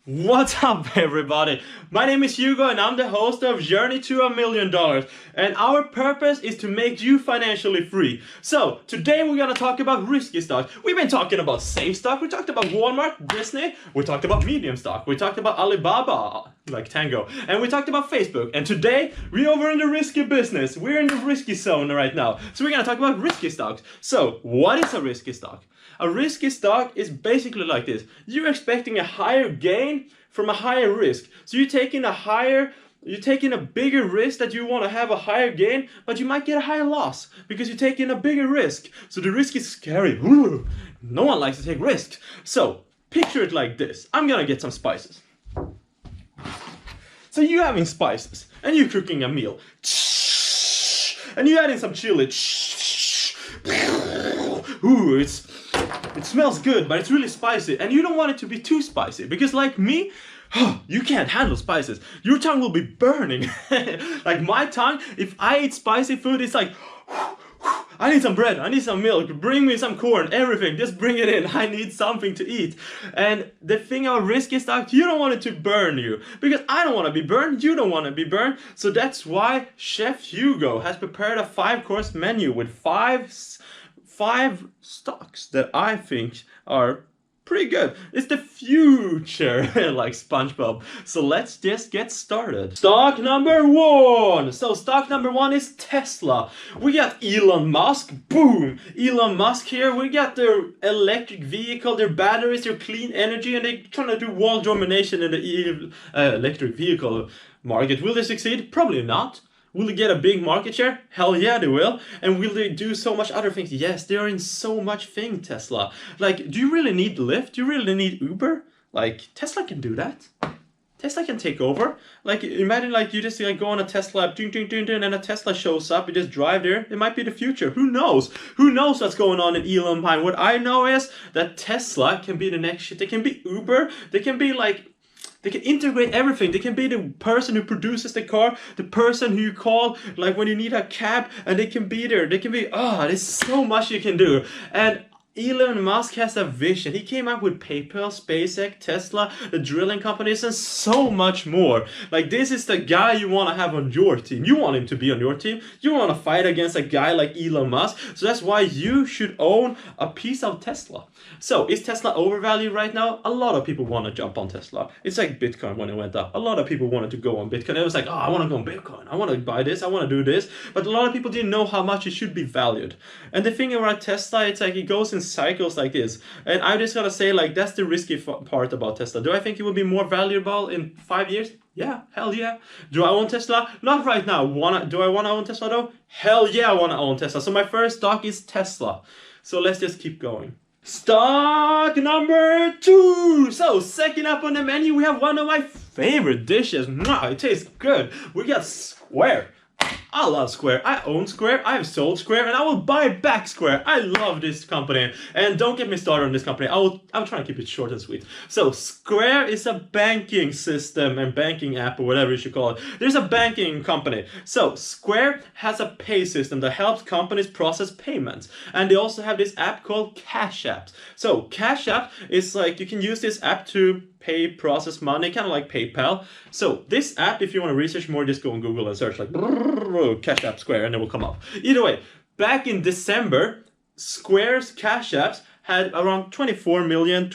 What's up, everybody? My name is Hugo and I'm the host of Journey to $1 Million. And our purpose is to make you financially free. So today we're gonna talk about risky stock. We've been talking about safe stock. We talked about Walmart, Disney. We talked about medium stock. We talked about Alibaba, like Tango. And we talked about Facebook. And today we're over in the risky business. We're in the risky zone right now. So we're gonna talk about risky stocks. So what is a risky stock? A risky stock is basically like this. You're expecting a higher gain from a higher risk. So you're taking a bigger risk that you want to have a higher gain, but you might get a higher loss because you're taking a bigger risk. So the risk is scary. Ooh, no one likes to take risks. So picture it like this. I'm gonna get some spices. So you're having spices and you're cooking a meal. And you're adding some chili. Ooh, it smells good, but it's really spicy, and you don't want it to be too spicy, because like me, you can't handle spices. Your tongue will be burning. Like my tongue, if I eat spicy food, it's like, I need some bread, I need some milk, bring me some corn, everything, just bring it in, I need something to eat. And the thing about risky stock, you don't want it to burn you, because I don't want to be burned, you don't want to be burned. So that's why Chef Hugo has prepared a 5-course menu with five stocks that I think are pretty good. It's the future, like SpongeBob. So let's just get started. Stock number 1. So stock number 1 is Tesla. We got Elon Musk. Boom! Elon Musk here. We got their electric vehicle, their batteries, their clean energy, and they're trying to do world domination in the electric vehicle market. Will they succeed? Probably not. Will they get a big market share? Hell yeah, they will. And will they do so much other things? Yes, they are in so much thing, Tesla. Like, do you really need Lyft? Do you really need Uber? Like, Tesla can do that. Tesla can take over. Like, imagine like you just like go on a Tesla app, ding, ding, ding, ding, and a Tesla shows up. You just drive there. It might be the future. Who knows? Who knows what's going on in Elon mind? What I know is that Tesla can be the next shit. They can be Uber. They can be like, they can integrate everything. They can be the person who produces the car, the person who you call like when you need a cab, and they can be there. They can be, there's so much you can do. And Elon Musk has a vision. He came up with PayPal, SpaceX, Tesla, the drilling companies, and so much more. Like, this is the guy you want to have on your team. You want him to be on your team. You want to fight against a guy like Elon Musk. So that's why you should own a piece of Tesla. So is Tesla overvalued right now? A lot of people want to jump on Tesla. It's like Bitcoin when it went up. A lot of people wanted to go on Bitcoin. It was like, I want to go on Bitcoin. I want to buy this. I want to do this. But a lot of people didn't know how much it should be valued. And the thing about Tesla, it's like it goes in cycles like this. And I just gotta say, like, that's the risky part about Tesla. Do I think it will be more valuable in 5 years? Yeah, hell yeah. Do I own Tesla? Not right now. Do I want to own Tesla though? Hell yeah, I want to own Tesla. So my first stock is Tesla. So let's just keep going. Stock number 2. So second up on the menu, we have one of my favorite dishes. It tastes good. We got Square. I love Square. I own Square. I've sold Square, and I will buy back Square. I love this company, and don't get me started on this company. I'm trying to keep it short and sweet. So Square is a banking system and banking app, or whatever you should call it. There's a banking company. So Square has a pay system that helps companies process payments, and they also have this app called Cash App. So Cash App is like, you can use this app to process money, kind of like PayPal. So this app, if you want to research more, just go on Google and search like Cash App Square, and it will come up. Either way, back in December, Square's Cash Apps had around 24 million,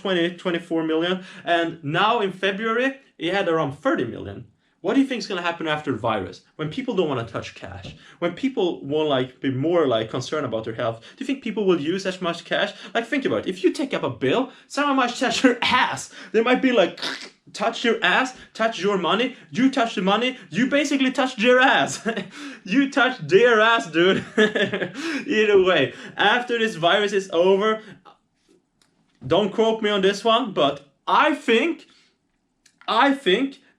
and now in February, it had around 30 million. What do you think is going to happen after the virus? When people don't want to touch cash, when people won't like be more like concerned about their health, do you think people will use as much cash? Like, think about it. If you take up a bill, someone might touch your ass. They might be like, touch your ass, touch your money, you touch the money, you basically touch their ass. You touch their ass, dude. Either way, after this virus is over, don't quote me on this one, but I think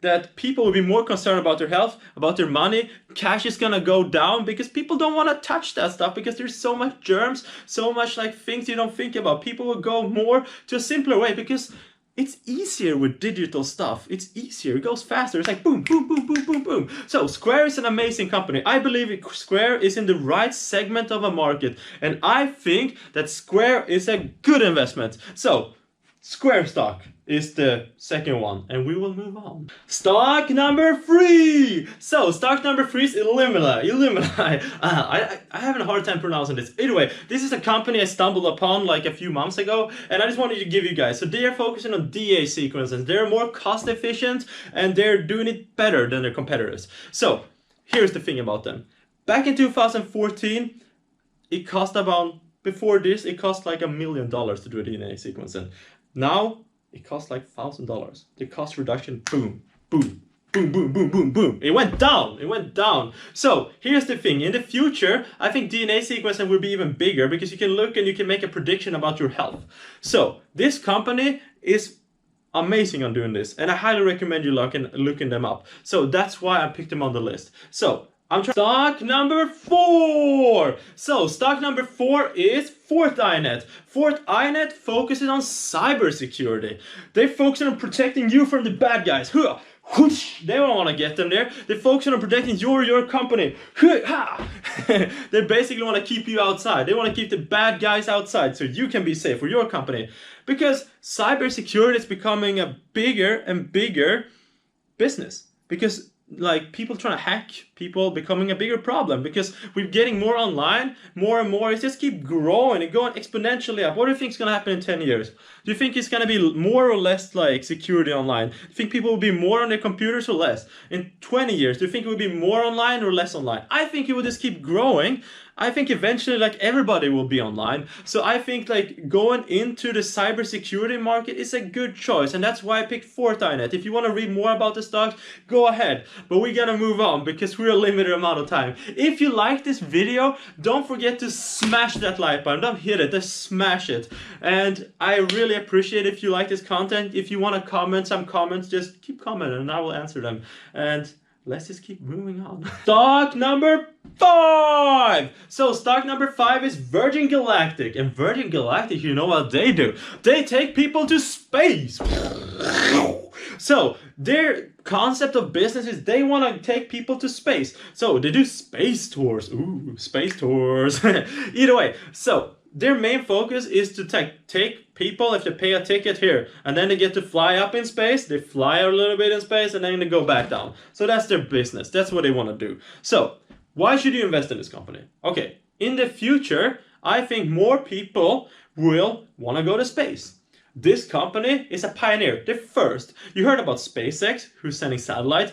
that people will be more concerned about their health, about their money. Cash is gonna go down because people don't want to touch that stuff because there's so much germs, so much like things you don't think about. People will go more to a simpler way because it's easier with digital stuff. It's easier, it goes faster. It's like boom, boom, boom, boom, boom, boom. So Square is an amazing company. I believe Square is in the right segment of a market. And I think that Square is a good investment. So Square stock. is the second one, and we will move on. Stock number 3. So stock number 3 is Illumina. I having a hard time pronouncing this. Anyway, this is a company I stumbled upon like a few months ago, and I just wanted to give you guys. So they are focusing on DA sequences. They're more cost efficient, and they're doing it better than their competitors. So here's the thing about them. Back in 2014, it cost about, before this, it cost like $1 million to do a DNA sequencing. Now, it costs like $1,000. The cost reduction, boom, boom, boom, boom, boom, boom, boom. It went down. It went down. So here's the thing. In the future, I think DNA sequencing will be even bigger because you can look and you can make a prediction about your health. So this company is amazing on doing this, and I highly recommend you looking them up. So that's why I picked them on the list. So stock number 4. So stock number 4 is Fortinet. Fortinet focuses on cybersecurity. They focus on protecting you from the bad guys. They don't want to get them there. They focus on protecting your company. They basically want to keep you outside. They want to keep the bad guys outside so you can be safe for your company. Because cybersecurity is becoming a bigger and bigger business. Because like people trying to hack people becoming a bigger problem because we're getting more online, more and more. It just keep growing and going exponentially up. What do you think is going to happen in 10 years? Do you think it's going to be more or less like security online? Do you think people will be more on their computers or less? In 20 years, do you think it will be more online or less online? I think it will just keep growing. I think eventually like everybody will be online. So I think like going into the cybersecurity market is a good choice, and that's why I picked Fortinet. If you want to read more about the stocks, go ahead. But we're gonna move on because we're a limited amount of time. If you like this video, don't forget to smash that like button. Don't hit it, just smash it. And I really appreciate if you like this content. If you want to comment some comments, just keep commenting and I will answer them. And let's just keep moving on. Stock number 5. So stock number 5 is Virgin Galactic. And Virgin Galactic, you know what they do? They take people to space. So their concept of business is they want to take people to space. So they do space tours. Ooh, space tours. Either way, so their main focus is to take people, if they pay a ticket here, and then they get to fly up in space, they fly a little bit in space, and then they go back down. So that's their business. That's what they want to do. So why should you invest in this company? Okay, in the future, I think more people will want to go to space. This company is a pioneer, the first. You heard about SpaceX, who's sending satellites.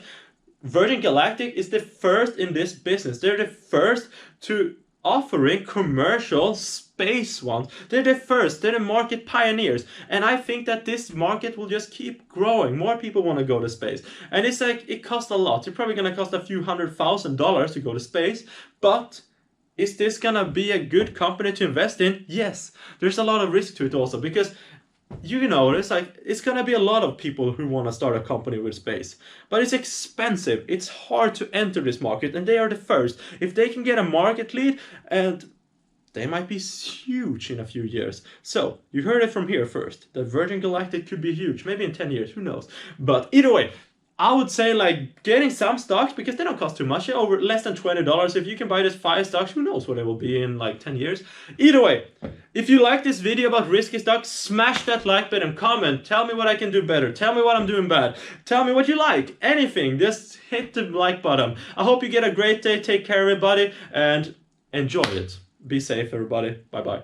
Virgin Galactic is the first in this business. They're the first to offering commercial space ones. They're the first. They're the market pioneers. And I think that this market will just keep growing. More people want to go to space. And it's like, it costs a lot. It's probably going to cost a few $100,000 to go to space. But is this going to be a good company to invest in? Yes. There's a lot of risk to it also because you know, it's gonna be a lot of people who want to start a company with space, but it's expensive. It's hard to enter this market, and they are the first. If they can get a market lead, and they might be huge in a few years. So you heard it from here first. That Virgin Galactic could be huge, maybe in 10 years. Who knows? But either way, I would say like getting some stocks because they don't cost too much, over less than $20. If you can buy this 5 stocks, who knows what it will be in like 10 years. Either way, if you like this video about risky stocks, smash that like button, comment, tell me what I can do better, tell me what I'm doing bad, tell me what you like, anything, just hit the like button. I hope you get a great day, take care everybody, and enjoy it. Be safe everybody, bye bye.